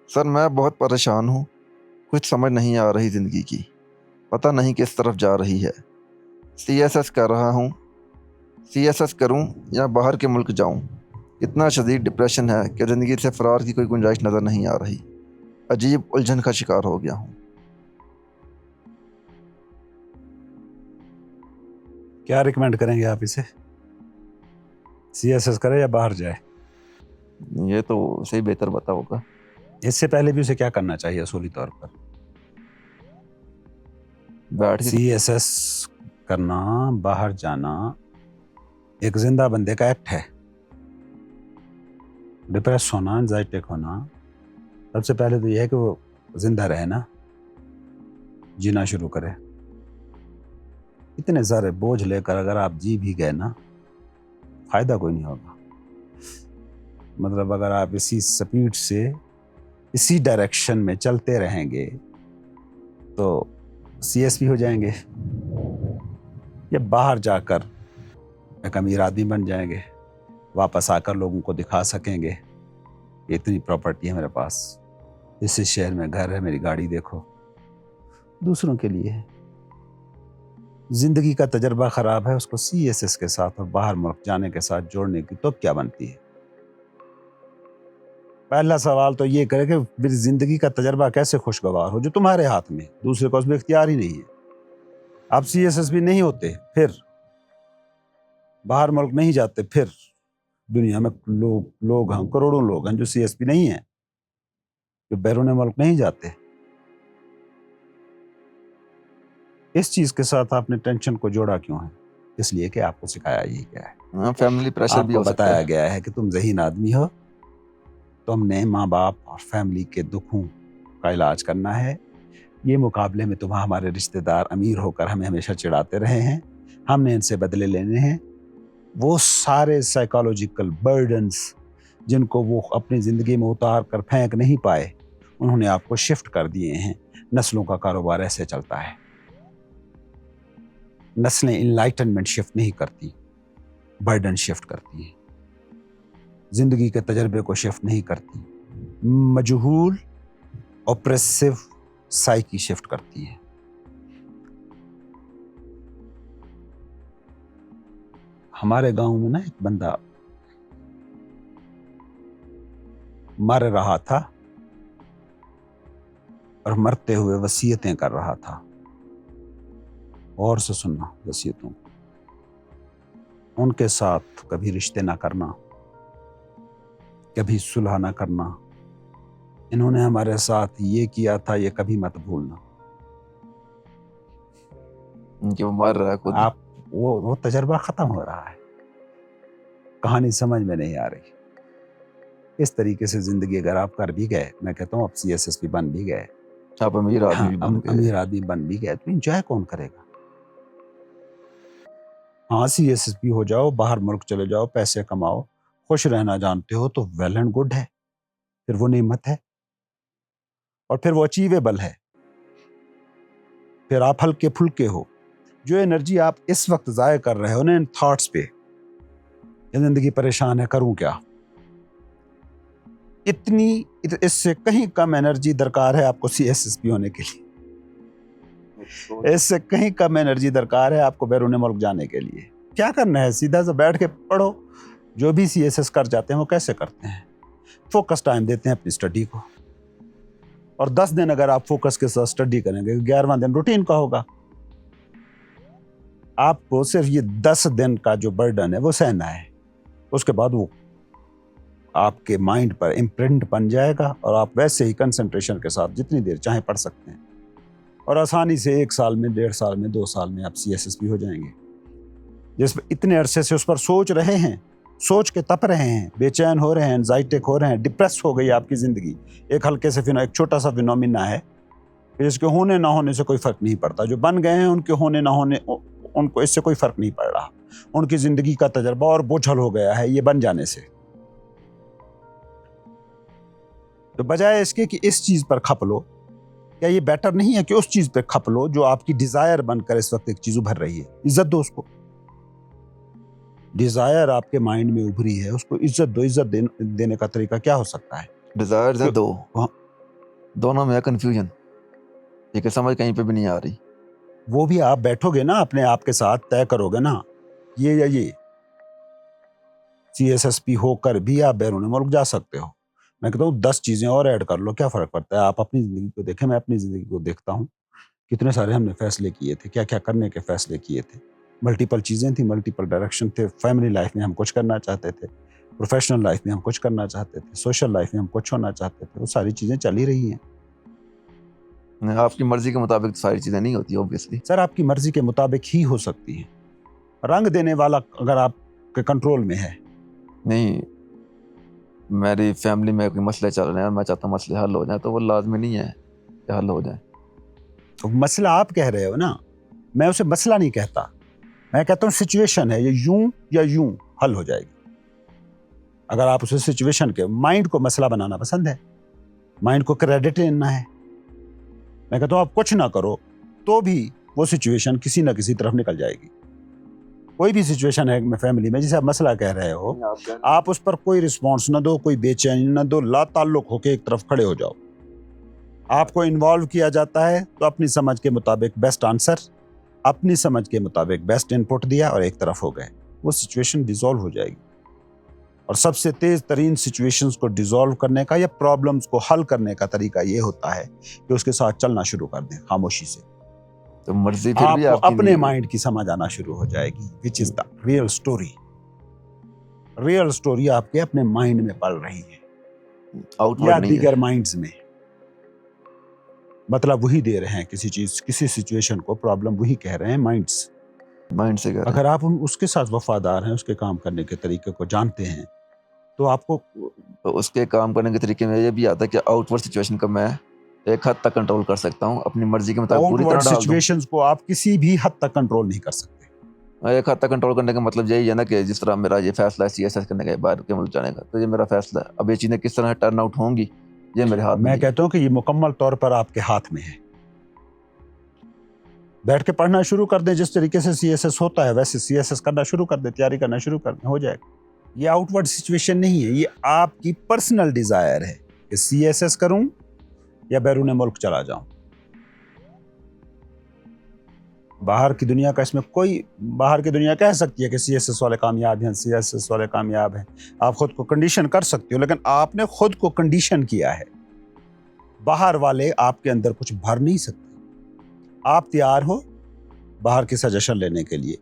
سر میں بہت پریشان ہوں، کچھ سمجھ نہیں آ رہی زندگی کی، پتہ نہیں کس طرف جا رہی ہے۔ سی ایس ایس کر رہا ہوں، سی ایس ایس کروں یا باہر کے ملک جاؤں۔ اتنا شدید ڈپریشن ہے کہ زندگی سے فرار کی کوئی گنجائش نظر نہیں آ رہی۔ عجیب الجھن کا شکار ہو گیا ہوں۔ کیا ریکمینڈ کریں گے آپ اسے؟ سی ایس ایس کرے یا باہر جائے؟ یہ تو صحیح بہتر بتا ہوگا۔ اس سے پہلے بھی اسے کیا کرنا چاہیے اصولی طور پر؟ بیٹھ کے سی ایس ایس کرنا، باہر جانا ایک زندہ بندے کا ایکٹ ہے۔ ڈپریس ہونا، انزائٹک ہونا، سب سے پہلے تو یہ ہے کہ وہ زندہ رہے نا، جینا شروع کرے۔ اتنے سارے بوجھ لے کر اگر آپ جی بھی گئے نا، فائدہ کوئی نہیں ہوگا۔ مطلب اگر آپ اسی سپیڈ سے اسی ڈائریکشن میں چلتے رہیں گے تو سی ایس پی ہو جائیں گے یا باہر جا کر ایک امیر آدمی بن جائیں گے، واپس آ کر لوگوں کو دکھا سکیں گے کہ اتنی پراپرٹی ہے میرے پاس، اس شہر میں گھر ہے، میری گاڑی دیکھو۔ دوسروں کے لیے ہے۔ زندگی کا تجربہ خراب ہے، اس کو سی ایس ایس کے ساتھ اور باہر ملک جانے کے ساتھ جوڑنے کی تو کیا بنتی ہے؟ پہلا سوال تو یہ کرے کہ میری زندگی کا تجربہ کیسے خوشگوار ہو جو تمہارے ہاتھ میں، دوسرے کو اس میں اختیار ہی نہیں ہے۔ آپ سی ایس ایس بھی نہیں ہوتے، پھر باہر ملک نہیں جاتے، پھر دنیا میں لوگ ہیں، کروڑوں لوگ ہیں جو سی ایس پی نہیں ہیں، جو بیرون ملک نہیں جاتے۔ اس چیز کے ساتھ آپ نے ٹینشن کو جوڑا کیوں ہے؟ اس لیے کہ آپ کو سکھایا یہ کیا ہے، فیملی پریشر آپ بھی کو ہو سکتا بتایا ہے۔ گیا ہے کہ تم ذہین آدمی ہو، تم نے ماں باپ اور فیملی کے دکھوں کا علاج کرنا ہے۔ یہ مقابلے میں تمہیں ہمارے رشتہ دار امیر ہو کر ہمیں ہمیشہ چڑھاتے رہے ہیں، ہم نے ان سے بدلے لینے ہیں۔ وہ سارے سائیکالوجیکل برڈنز جن کو وہ اپنی زندگی میں اتار کر پھینک نہیں پائے، انہوں نے آپ کو شفٹ کر دیے ہیں۔ نسلوں کا کاروبار ایسے چلتا ہے۔ نسلیں انلائٹنمنٹ شفٹ نہیں کرتی، برڈن شفٹ کرتی ہیں، زندگی کے تجربے کو شفٹ نہیں کرتی، مجہول اوپریسو سائیکی شفٹ کرتی ہے۔ ہمارے گاؤں میں نا ایک بندہ مر رہا تھا اور مرتے ہوئے وصیتیں کر رہا تھا۔ اور سے سننا وصیتوں، ان کے ساتھ کبھی رشتے نہ کرنا، کبھی صلح نہ کرنا، انہوں نے ہمارے ساتھ یہ کیا تھا، یہ کبھی مت بھولنا۔ جو مر رہا ہے خود۔ آپ وہ تجربہ ختم ہو رہا ہے، کہانی سمجھ میں نہیں آ رہی۔ اس طریقے سے زندگی اگر آپ کر بھی گئے، میں کہتا ہوں آپ سی ایس ایس پی بن بھی گئے، آپ امیر آدمی بھی بن گئے۔ امیر آدمی بن بھی گئے، تو انجوائے کون کرے گا؟ ہاں سی ایس ایس پی ہو جاؤ، باہر ملک چلے جاؤ، پیسے کماؤ، خوش رہنا جانتے ہو تو ویل اینڈ گڈ ہے، پھر وہ نعمت ہے اور پھر وہ اچیویبل ہے، پھر آپ ہلکے پھلکے ہو۔ جو انرجی آپ اس وقت ضائع کر رہے ہو نا ان تھاٹس پہ، یہ زندگی پریشان ہے، کروں کیا، اتنی اس سے کہیں کم انرجی درکار ہے آپ کو سی ایس ایس پی ہونے کے لیے، اس سے کہیں کم انرجی درکار ہے آپ کو بیرون ملک جانے کے لیے۔ کیا کرنا ہے؟ سیدھا سا بیٹھ کے پڑھو۔ جو بھی سی ایس ایس کر جاتے ہیں وہ کیسے کرتے ہیں؟ فوکس ٹائم دیتے ہیں اپنی اسٹڈی کو، اور 10 دن اگر آپ فوکس کے ساتھ اسٹڈی کریں گے، 11واں دن روٹین کا ہوگا۔ آپ کو صرف یہ 10 دن کا جو برڈن ہے وہ سہنا ہے، اس کے بعد وہ آپ کے مائنڈ پر امپرنٹ بن جائے گا اور آپ ویسے ہی کنسنٹریشن کے ساتھ جتنی دیر چاہیں پڑھ سکتے ہیں، اور آسانی سے 1 سال میں، 1.5 سال میں، 2 سال میں آپ سی ایس ایس پی ہو جائیں گے۔ جس پہ اتنے عرصے سے اس پر سوچ رہے ہیں، سوچ کے تپ رہے ہیں، بے چین ہو رہے ہیں، انزائٹک ہو رہے ہیں، ڈپریس ہو گئی آپ کی زندگی، ایک ہلکے سے ایک چھوٹا سا فینومینا ہے، اس کے ہونے نہ ہونے سے کوئی فرق نہیں پڑتا۔ جو بن گئے ہیں ان کے ہونے نہ ہونے، ان کو اس سے کوئی فرق نہیں پڑ رہا، ان کی زندگی کا تجربہ اور بوجھل ہو گیا ہے یہ بن جانے سے۔ تو بجائے اس کے کہ اس چیز پر کھپ لو، کیا یہ بیٹر نہیں ہے کہ اس چیز پہ کھپ لو جو آپ کی ڈیزائر بن کر اس وقت ایک چیز ابھر رہی ہے؟ عزت دو اس کو۔ ڈیزائر آپ کے مائنڈ میں ابھری ہے، اس کو عزت دو۔ عزت دینے کا طریقہ کیا ہو سکتا ہے؟ ڈیزائر دو۔ दोनों में है कन्फ्यूजन, ठीक है, समझ कहीं पे भी नहीं आ रही। वो भी आप बैठोगे ना अपने आप के साथ, तय करोगे ना ये या ये। CSSP होकर भी आप बैरून मुल्क जा सकते हो। मैं कहता हूँ 10 चीजें और ऐड कर लो, क्या फर्क पड़ता है। आप अपनी जिंदगी को देखें, मैं अपनी जिंदगी को देखता हूँ, कितने सारे हमने फैसले किए थे, क्या क्या करने के फैसले किए थे। मल्टीपल चीजें थी, मल्टीपल डायरेक्शन थे। फैमिली लाइफ में हम कुछ करना चाहते थे, प्रोफेशनल लाइफ में हम कुछ करना चाहते थे, सोशल लाइफ में हम कुछ होना चाहते थे। वो सारी चीजें चल ही रही हैं। आपकी मर्जी के मुताबिक तो सारी चीज़ें नहीं होती ऑब्वियसली। सर आपकी मर्जी के मुताबिक ही हो सकती है। रंग देने वाला अगर आपके कंट्रोल में है। नहीं, मेरी फैमिली में कोई मसले चल रहे हैं और मैं चाहता हूँ मसले हल हो जाए, तो वो लाजमी नहीं है कि हल हो जाए। तो मसला आप कह रहे हो ना, मैं उसे मसला नहीं कहता, मैं कहता हूँ सिचुएशन है, ये यूं या यूं हल हो जाएगी। अगर आप उसे सिचुएशन के, माइंड को मसला बनाना पसंद है, माइंड को क्रेडिट लेना है। मैं कहता हूँ आप कुछ ना करो तो भी वो सिचुएशन किसी ना किसी तरफ निकल जाएगी। कोई भी सिचुएशन है फैमिली में, जिसे आप मसला कह रहे हो, आप उस पर कोई रिस्पॉन्स ना दो, कोई बेचैनी ना दो, ला ताल्लुक होके एक तरफ खड़े हो जाओ। आपको इन्वॉल्व किया जाता है तो अपनी समझ के मुताबिक बेस्ट आंसर, अपनी समझ के मुताबिक बेस्ट इनपुट दिया और एक तरफ हो गए, वो सिचुएशन डिसॉल्व हो जाएगी। और सबसे तेज तरीन सिचुएशंस को डिसॉल्व करने का या प्रॉब्लम्स को हल करने का तरीका ये होता है कि उसके साथ चलना शुरू कर दें खामोशी से। तो मर्जी फिर भी आपको आपकी अपने नहीं। माइंड की समझ आना शुरू हो जाएगी, which is the real story. Real story आपके अपने माइंड में पल रही है या आउटवर्ड नहीं दीगर है। माइंड्स में। मतलब वही दे रहे हैं किसी चीज, किसी सिचुएशन को प्रॉब्लम वही कह रहे हैं, माइंड्स। माइंड से कर रहे अगर आप उसके साथ वफादार हैं, उसके काम करने के तरीके को जानते हैं, तो आपको हैं। तो उसके काम करने के तरीके में ये भी आता है कि आउटवर्ड सिचुएशन को मैं एक हद तक कंट्रोल कर सकता हूँ, अपनी मर्जी के मुताबिक पूरी आउटवर्ड तरह डाल दूँ। सिचुएशंस को आप किसी भी हद तक कंट्रोल नहीं कर सकते। एक हद तक कंट्रोल करने का मतलब यही है ना कि जिस तरह मेरा ये फैसला है CSS करने का, बाहर के मुल्क जाने का, तो ये मेरा फैसला है। अब ये चीज़ें किस तरह टर्न आउट होंगी ये मेरे हाथ में मैं नहीं है। कहता हूं कि ये मुकम्मल तौर पर आपके हाथ में है। बैठ के पढ़ना शुरू कर दें, जिस तरीके से CSS होता है वैसे CSS करना शुरू कर दें, तैयारी करना शुरू कर दें, हो जाएगा। ये आउटवर्ड सिचुएशन नहीं है, ये आपकी पर्सनल डिजायर है कि CSS करूं या बैरून मुल्क चला जाऊं। बाहर की दुनिया का इसमें कोई, बाहर की दुनिया कह सकती है कि CSS वाले कामयाब हैं, CSS वाले कामयाब हैं। आप खुद को कंडीशन कर सकते हो, लेकिन आपने खुद को कंडीशन किया है। बाहर वाले आपके अंदर कुछ भर नहीं सकते। आप तैयार हो बाहर की सजेशन लेने के लिए,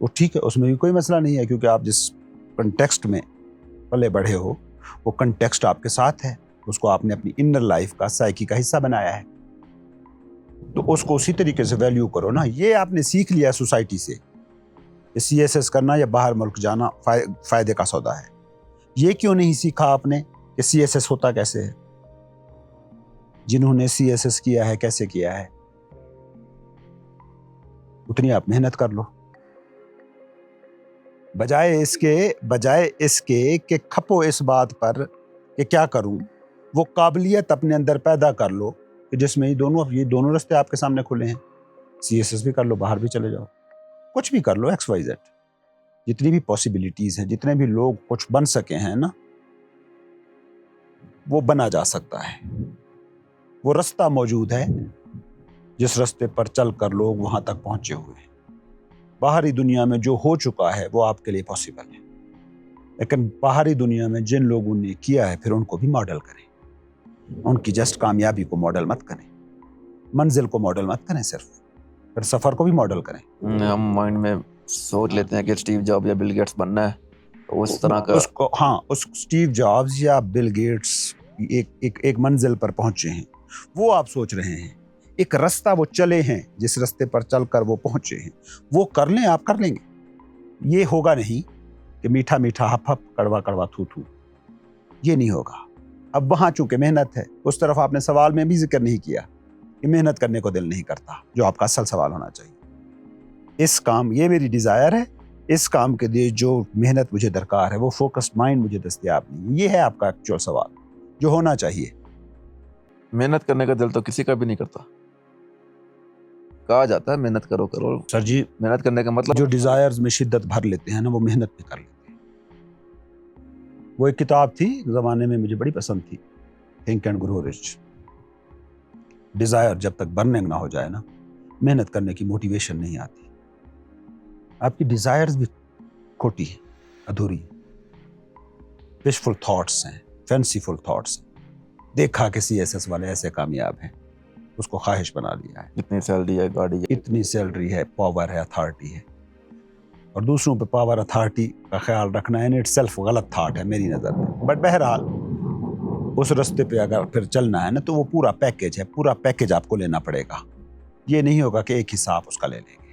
वो ठीक है, उसमें भी कोई मसला नहीं है, क्योंकि आप जिस कंटेक्स्ट में पले बढ़े हो वो कंटेक्स्ट आपके साथ है, उसको आपने अपनी इनर लाइफ का, साइकी का हिस्सा बनाया है, तो उसको उसी तरीके से वैल्यू करो ना। ये आपने सीख लिया सोसाइटी से कि CSS करना या बाहर मुल्क जाना फायदे का सौदा है। ये क्यों नहीं सीखा आपने कि CSS होता कैसे है? जिन्होंने CSS किया है कैसे किया है, उतनी आप मेहनत कर लो। बजाय इसके कि खपो इस बात पर कि क्या करूं, वो काबिलियत अपने अंदर पैदा कर लो कि जिसमें ये दोनों रास्ते आपके सामने खुले हैं। CSS भी कर लो, बाहर भी चले जाओ, कुछ भी कर लो, XYZ। जितनी भी पॉसिबिलिटीज हैं, जितने भी लोग कुछ बन सके हैं ना, वो बना जा सकता है। वो रास्ता मौजूद है जिस रास्ते पर चलकर लोग वहां तक पहुंचे हुए हैं। बाहरी दुनिया में जो हो चुका है वो आपके लिए पॉसिबल है, लेकिन बाहरी दुनिया में जिन लोगों ने किया है फिर उनको भी मॉडल करें। उनकी जस्ट कामयाबी को मॉडल मत करें, मंजिल को मॉडल मत करें, सिर्फ फिर सफर को भी मॉडल करें। हम माइंड में सोच लेते हैं कि स्टीव जॉब या बिल गेट्स बनना है, तो उस तरह का उसको, हाँ, उस स्टीव जॉब्स या बिल गेट्स एक मंजिल पर पहुंचे हैं, वो आप सोच रहे हैं। एक रास्ता वो चले हैं, जिस रास्ते पर चलकर वो पहुंचे हैं, वो कर लें, आप कर लेंगे। ये होगा नहीं कि मीठा मीठा हप हप, कड़वा कड़वा थू थू, ये नहीं होगा। अब वहां चूंकि मेहनत है, उस तरफ आपने सवाल में भी जिक्र नहीं किया कि मेहनत करने को दिल नहीं करता, जो आपका असल सवाल होना चाहिए। इस काम, ये मेरी डिजायर है, इस काम के लिए जो मेहनत मुझे दरकार है, वो फोकस्ड माइंड मुझे दस्तयाब नहीं है। ये है आपका एक्चुअल सवाल जो होना चाहिए। मेहनत करने का दिल तो किसी का भी नहीं करता। कहा जाता है मेहनत करो करो, सर जी, मेहनत करने का मतलब जो डिजायर्स में शिद्दत भर लेते हैं ना, वो मेहनत भी कर लेते हैं। वो एक किताब थी, जमाने में मुझे बड़ी पसंद थी, think and grow rich. Dzire جب تک برننگ نہ ہو جائے نا، محنت کرنے کی موٹیویشن نہیں آتی. آپ کی ڈیزائرز بھی کھوٹی ہیں، ادھوری ہیں، وشفل تھاٹس ہیں، فینسیفل تھاٹس ہیں. دیکھا کہ سی ایس ایس والے ایسے کامیاب ہیں، اس کو خواہش بنا لیا ہے. اتنی سیلری ہے، گاڑی ہے. اتنی سیلری ہے، پاور ہے، اتھارٹی ہے. اور دوسروں پہ پاور اتھارٹی کا خیال رکھنا ان اٹ سیلف غلط تھاٹ ہے میری نظر میں. بٹ بہرحال اس رستے پہ اگر پھر چلنا ہے نا تو وہ پورا پیکیج ہے، پورا پیکیج آپ کو لینا پڑے گا. یہ نہیں ہوگا کہ ایک حصہ آپ اس کا لے لیں گے.